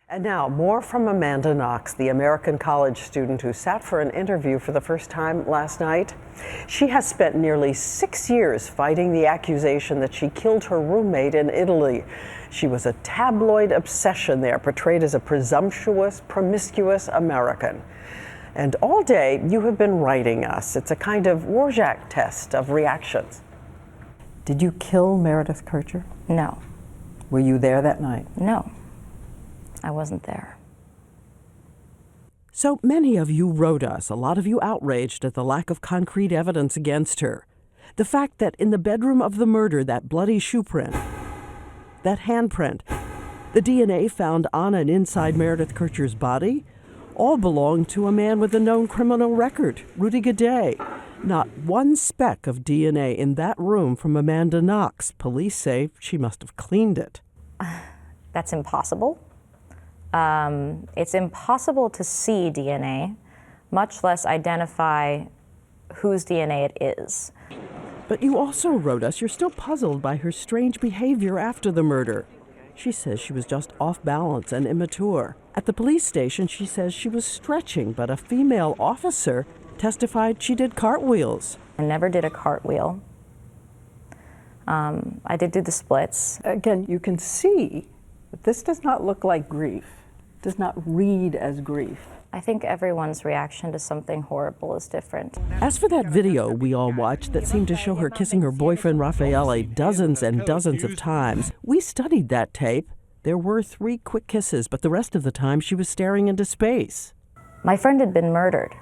And now, more from Amanda Knox, the American college student who sat for an interview for the first time last night. She has spent nearly 6 years fighting the accusation that she killed her roommate in Italy. She was a tabloid obsession there, portrayed as a presumptuous, promiscuous American. And all day, you have been writing us. It's a kind of Rorschach test of reactions. Did you kill Meredith Kercher? No. Were you there that night? No. I wasn't there. So many of you wrote us, a lot of you outraged at the lack of concrete evidence against her. The fact that in the bedroom of the murder, that bloody shoe print, that handprint, the DNA found on and inside Meredith Kercher's body, all belonged to a man with a known criminal record, Rudy Gaudet. Not one speck of DNA in that room from Amanda Knox. Police say she must have cleaned it. That's impossible. It's impossible to see DNA, much less identify whose DNA it is. But you also wrote us you're still puzzled by her strange behavior after the murder. She says she was just off balance and immature. At the police station, she says she was stretching, but a female officer testified she did cartwheels. I never did a cartwheel. I did do the splits. Again, you can see that this does not look like grief, does not read as grief. I think everyone's reaction to something horrible is different. As for that video we all watched that seemed to show her kissing her boyfriend Raffaele dozens and dozens of times, we studied that tape. There were 3 quick kisses, but the rest of the time she was staring into space. My friend had been murdered,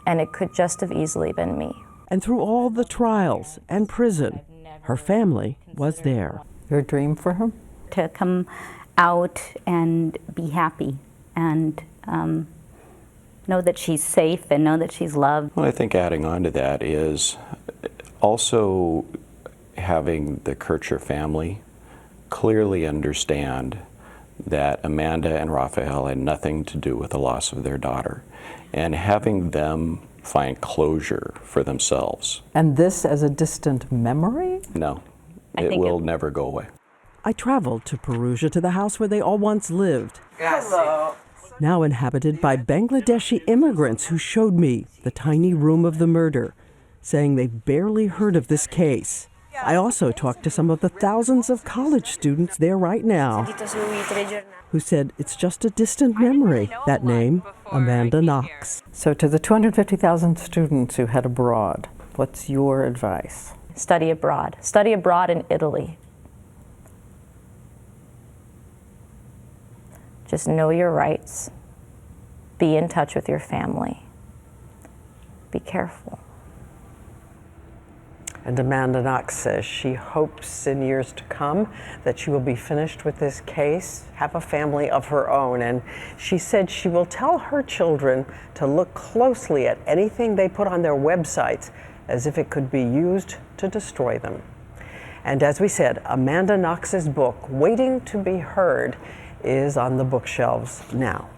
and it could just have easily been me. And through all the trials and prison, her family was there. Your dream for her? To come out and be happy and know that she's safe and know that she's loved. Well, I think adding on to that is also having the Kercher family clearly understand that Amanda and Raphael had nothing to do with the loss of their daughter, and having them find closure for themselves. And this as a distant memory? No, it will never go away. I traveled to Perugia, to the house where they all once lived. Hello. Now inhabited by Bangladeshi immigrants who showed me the tiny room of the murder, saying they barely heard of this case. I also talked to some of the thousands of college students there right now who said it's just a distant memory, that name, Amanda Knox. So to the 250,000 students who head abroad, what's your advice? Study abroad. Study abroad in Italy. Just know your rights. Be in touch with your family. Be careful. And Amanda Knox says she hopes in years to come that she will be finished with this case, have a family of her own. And she said she will tell her children to look closely at anything they put on their websites as if it could be used to destroy them. And as we said, Amanda Knox's book, Waiting to be Heard, is on the bookshelves now.